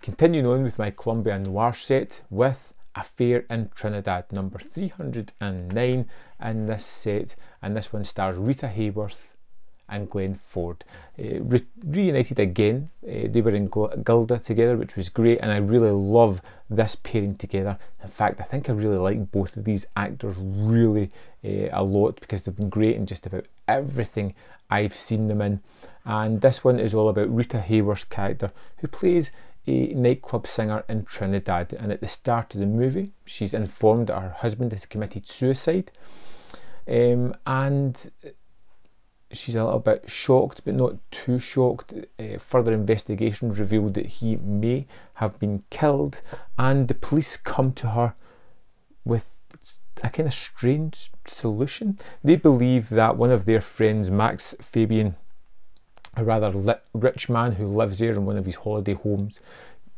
Continuing on with my Columbia Noir set with Affair in Trinidad, number 309 in this set, and this one stars Rita Hayworth and Glenn Ford. Reunited again. They were in Gilda together, which was great, and I really love this pairing together. In fact, I think I really like both of these actors really a lot, because they've been great in just about everything I've seen them in. And this one is all about Rita Hayworth's character, who plays a nightclub singer in Trinidad, and at the start of the movie she's informed that her husband has committed suicide, and she's a little bit shocked, but not too shocked. Further investigations revealed that he may have been killed, and the police come to her with a kind of strange solution. They believe that one of their friends, Max Fabian, a rather rich man who lives there in one of his holiday homes,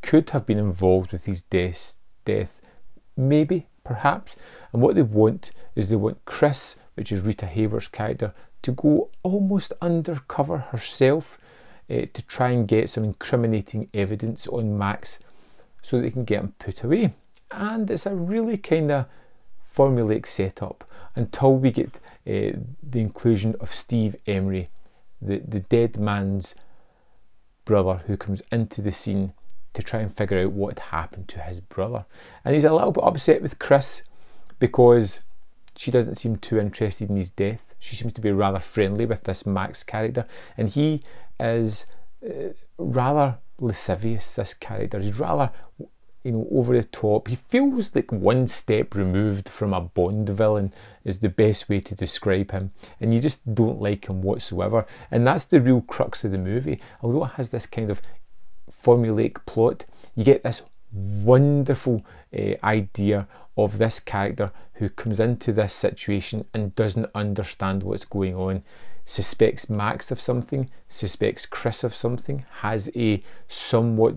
could have been involved with his death, maybe, perhaps. And what they want is they want Chris, which is Rita Hayworth's character, to go almost undercover herself to try and get some incriminating evidence on Max so they can get him put away. And it's a really kind of formulaic setup until we get the inclusion of Steve Emery, the dead man's brother, who comes into the scene to try and figure out what had happened to his brother. And he's a little bit upset with Chris because she doesn't seem too interested in his death. She seems to be rather friendly with this Max character, and he is rather lascivious, this character. He's rather, over the top. He feels like one step removed from a Bond villain is the best way to describe him, and you just don't like him whatsoever. And that's the real crux of the movie. Although it has this kind of formulaic plot, you get this wonderful idea of this character who comes into this situation and doesn't understand what's going on, suspects Max of something, suspects Chris of something, has a somewhat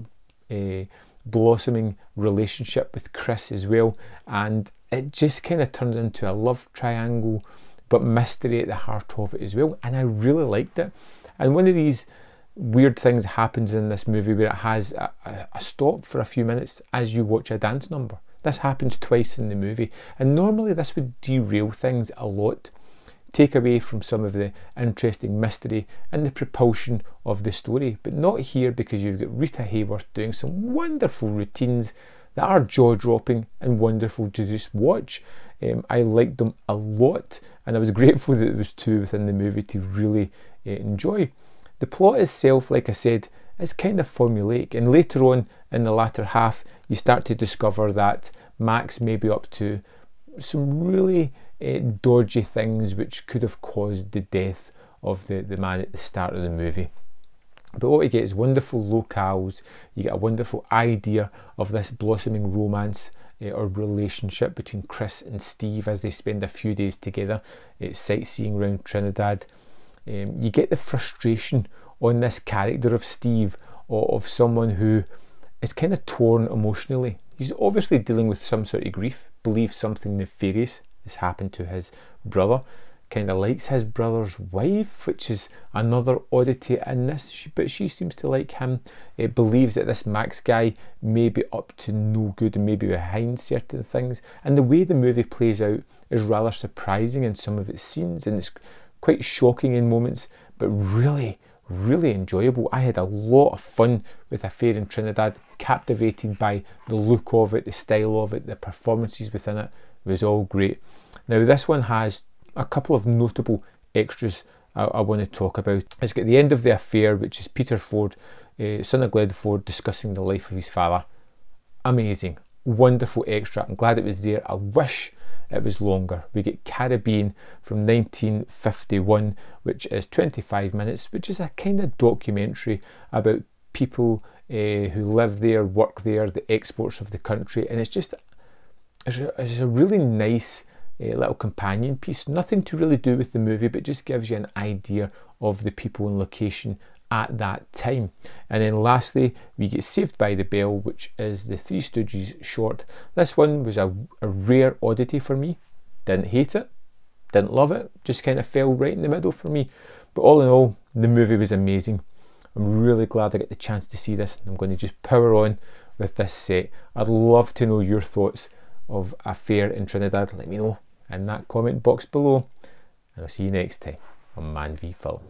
blossoming relationship with Chris as well, and it just kind of turns into a love triangle, but mystery at the heart of it as well. And I really liked it. And one of these weird things happens in this movie where it has a stop for a few minutes as you watch a dance number. This happens twice in the movie, and normally this would derail things a lot, take away from some of the interesting mystery and the propulsion of the story, but not here, because you've got Rita Hayworth doing some wonderful routines that are jaw-dropping and wonderful to just watch. I liked them a lot, and I was grateful that there was two within the movie to really enjoy. The plot itself, like I said, is kind of formulaic, and later on in the latter half you start to discover that Max may be up to some really dodgy things which could have caused the death of the man at the start of the movie. But what you get is wonderful locales, you get a wonderful idea of this blossoming romance or relationship between Chris and Steve as they spend a few days together sightseeing around Trinidad. You get the frustration on this character of Steve, of someone who is kind of torn emotionally. He's obviously dealing with some sort of grief, believes something nefarious has happened to his brother, kind of likes his brother's wife, which is another oddity in this, but she seems to like him. It believes that this Max guy may be up to no good and maybe behind certain things, and the way the movie plays out is rather surprising in some of its scenes, and it's quite shocking in moments, but really enjoyable. I had a lot of fun with Affair in Trinidad, captivated by the look of it, the style of it, the performances within it. It was all great. Now this one has a couple of notable extras I want to talk about. It's got the end of the affair, which is Peter Ford, son of Glenn Ford, discussing the life of his father. Amazing, wonderful extra. I'm glad it was there. I wish it was longer. We get Caribbean from 1951, which is 25 minutes, which is a kind of documentary about people who live there, work there, the exports of the country, and it's a really nice little companion piece. Nothing to really do with the movie, but just gives you an idea of the people and location at that time. And then lastly, we get Saved by the Bell, which is the Three Stooges short. This one was a rare oddity for me. Didn't hate it, didn't love it, just kind of fell right in the middle for me. But all in all, the movie was amazing. I'm really glad I get the chance to see this. I'm going to just power on with this set. I'd love to know your thoughts of A Fair in Trinidad. Let me know in that comment box below, and I'll see you next time on Man v Film.